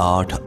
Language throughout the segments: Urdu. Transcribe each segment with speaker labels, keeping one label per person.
Speaker 1: 8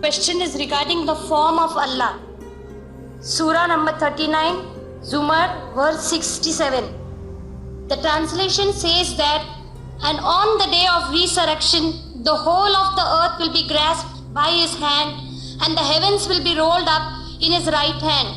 Speaker 2: Question is regarding the form of Allah. Surah number 39, Zumar, verse 67. The translation says that, and on the day of resurrection, the whole of the earth will be grasped by his hand, and the heavens will be rolled up in his right hand.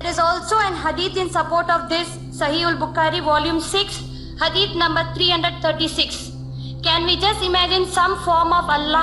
Speaker 2: There is also an hadith in support of this, Sahih al-Bukhari, volume 6, hadith number 336. Can we just imagine some form of Allah?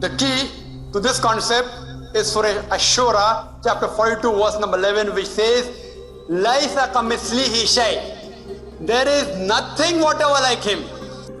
Speaker 3: The key to this concept is Surah Ash-Shura chapter 42 verse number 11, which says Laisa kamithlihi shay. There is nothing whatever like him.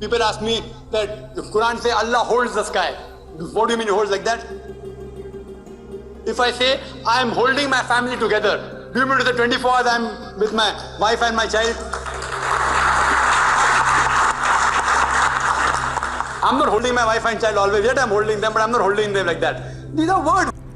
Speaker 3: People ask me that the Quran say Allah holds the sky. What do you mean he holds like that? If I say I am holding my family together, do you mean to the 24 hours I am with my wife and my child? I'm not holding my wife and child always, yet I'm holding them, but I'm not holding them like that. These are words.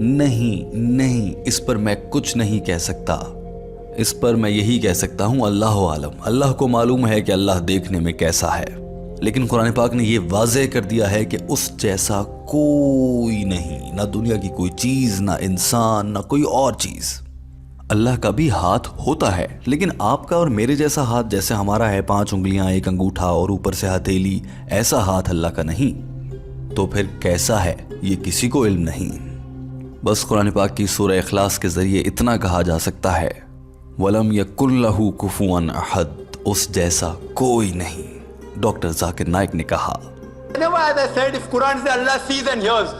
Speaker 1: نہیں اس پر میں کچھ نہیں کہہ سکتا. اس پر میں یہی کہہ سکتا ہوں اللہ عالم. اللہ کو معلوم ہے کہ اللہ دیکھنے میں کیسا ہے. لیکن قرآن پاک نے یہ واضح کر دیا ہے کہ اس جیسا کوئی نہیں, نہ دنیا کی کوئی چیز, نہ انسان, نہ کوئی اور چیز. اللہ کا بھی ہاتھ ہوتا ہے, لیکن آپ کا اور میرے جیسا ہاتھ جیسے ہمارا ہے 5 انگلیاں, 1 انگوٹھا اور اوپر سے ہتھیلی, ایسا ہاتھ اللہ کا نہیں. تو پھر کیسا ہے یہ کسی کو علم نہیں. بس قرآن پاک کی سورہ اخلاص کے ذریعے اتنا کہا جا سکتا ہے وَلَمْ يَكُنْ لَهُ كُفُوًا أَحَدٌ, اس جیسا کوئی نہیں. ڈاکٹر ذاکر نائک نے کہا.
Speaker 3: Whenever, as I said, if Quran says Allah sees and hears,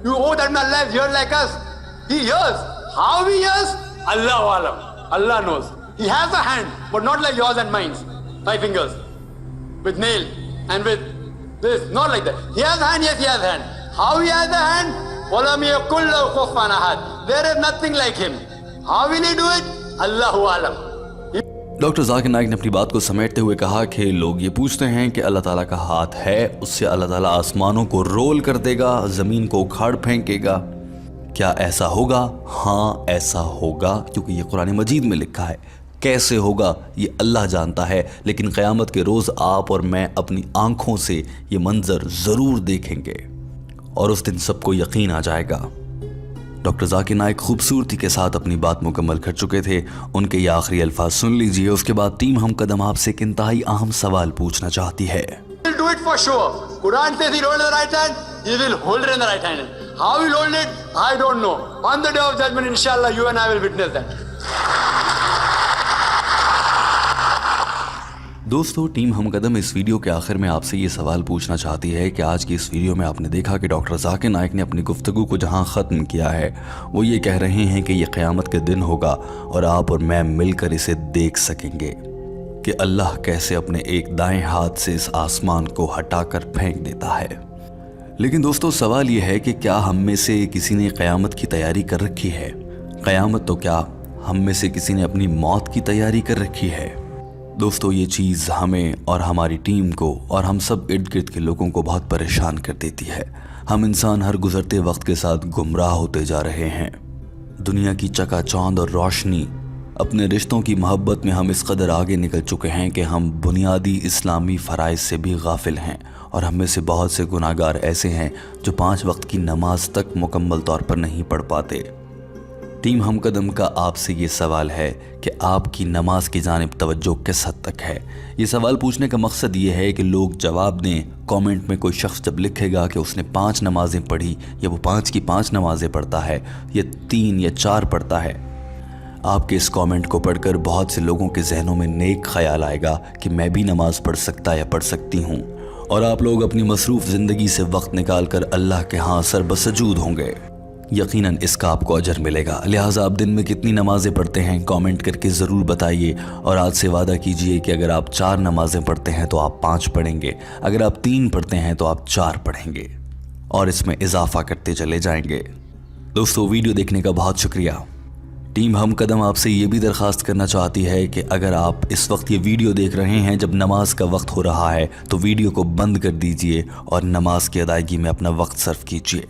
Speaker 3: you oh that Allah is here like us. He hears. How he hears? Allahu alam. Allah knows. He has a hand, but not like yours and mine. 5 fingers, with nail and with this, not like that. He has a hand, yes, he has a hand. How he has a hand? وَلَمْ يَكُنْ لَهُ كُفُوًا أَحَدٌ. There is nothing like him. How will he do it? Allahu alam.
Speaker 1: Doctor Zakir Naik نے اپنی بات کو سمیٹتے ہوئے کہا کہ لوگ یہ پوچھتے ہیں کہ اللہ تعالیٰ کا ہاتھ ہے, اس سے اللہ تعالیٰ آسمانوں کو رول کر دے گا, زمین کو اکھاڑ پھینکے گا. کیا ایسا ہوگا؟ ہاں ایسا ہوگا, کیونکہ یہ قرآن مجید میں لکھا ہے. کیسے ہوگا یہ اللہ جانتا ہے, لیکن قیامت کے روز آپ اور میں اپنی آنکھوں سے یہ منظر ضرور دیکھیں گے اور اس دن سب کو یقین آ جائے گا. ڈاکٹر ذاکر نائک خوبصورتی کے ساتھ اپنی بات مکمل کر چکے تھے. ان کے یہ آخری الفاظ سن لیجئے, اس کے بعد ٹیم ہم قدم آپ سے ایک انتہائی اہم سوال پوچھنا چاہتی ہے.
Speaker 3: He will do it for sure. Quran says he rolled in the right hand, he will hold it in the right hand. How he will hold it, I don't know. On the day of judgment, inshallah, you and I will witness that.
Speaker 1: دوستو, ٹیم ہم قدم اس ویڈیو کے آخر میں آپ سے یہ سوال پوچھنا چاہتی ہے کہ آج کی اس ویڈیو میں آپ نے دیکھا کہ ڈاکٹر ذاکر نائک نے اپنی گفتگو کو جہاں ختم کیا ہے, وہ یہ کہہ رہے ہیں کہ یہ قیامت کے دن ہوگا اور آپ اور میں مل کر اسے دیکھ سکیں گے کہ اللہ کیسے اپنے ایک دائیں ہاتھ سے اس آسمان کو ہٹا کر پھینک دیتا ہے. لیکن دوستو, سوال یہ ہے کہ کیا ہم میں سے کسی نے قیامت کی تیاری کر رکھی ہے؟ قیامت تو کیا ہم میں سے کسی نے اپنی موت کی تیاری کر رکھی ہے؟ دوستو, یہ چیز ہمیں اور ہماری ٹیم کو اور ہم سب ارد گرد کے لوگوں کو بہت پریشان کر دیتی ہے. ہم انسان ہر گزرتے وقت کے ساتھ گمراہ ہوتے جا رہے ہیں. دنیا کی چکا چوند اور روشنی, اپنے رشتوں کی محبت میں ہم اس قدر آگے نکل چکے ہیں کہ ہم بنیادی اسلامی فرائض سے بھی غافل ہیں, اور ہم میں سے بہت سے گناہگار ایسے ہیں جو 5 وقت کی نماز تک مکمل طور پر نہیں پڑھ پاتے. ٹیم ہم قدم کا آپ سے یہ سوال ہے کہ آپ کی نماز کی جانب توجہ کس حد تک ہے؟ یہ سوال پوچھنے کا مقصد یہ ہے کہ لوگ جواب دیں. کامنٹ میں کوئی شخص جب لکھے گا کہ اس نے 5 نمازیں پڑھی, یا وہ 5 کی 5 نمازیں پڑھتا ہے, یا 3 یا 4 پڑھتا ہے, آپ کے اس کامنٹ کو پڑھ کر بہت سے لوگوں کے ذہنوں میں نیک خیال آئے گا کہ میں بھی نماز پڑھ سکتا یا پڑھ سکتی ہوں, اور آپ لوگ اپنی مصروف زندگی سے وقت نکال کر اللہ کے ہاں سر بسجود ہوں گے. یقیناً اس کا آپ کو اجر ملے گا. لہٰذا آپ دن میں کتنی نمازیں پڑھتے ہیں کامنٹ کر کے ضرور بتائیے, اور آج سے وعدہ کیجئے کہ اگر آپ 4 نمازیں پڑھتے ہیں تو آپ 5 پڑھیں گے, اگر آپ 3 پڑھتے ہیں تو آپ 4 پڑھیں گے, اور اس میں اضافہ کرتے چلے جائیں گے. دوستو, ویڈیو دیکھنے کا بہت شکریہ. ٹیم ہم قدم آپ سے یہ بھی درخواست کرنا چاہتی ہے کہ اگر آپ اس وقت یہ ویڈیو دیکھ رہے ہیں جب نماز کا وقت ہو رہا ہے, تو ویڈیو کو بند کر دیجئے اور نماز کی ادائیگی میں اپنا وقت صرف کیجئے.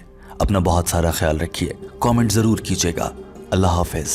Speaker 1: اپنا بہت سارا خیال رکھیے. کامنٹ ضرور کیجیے گا. اللہ حافظ.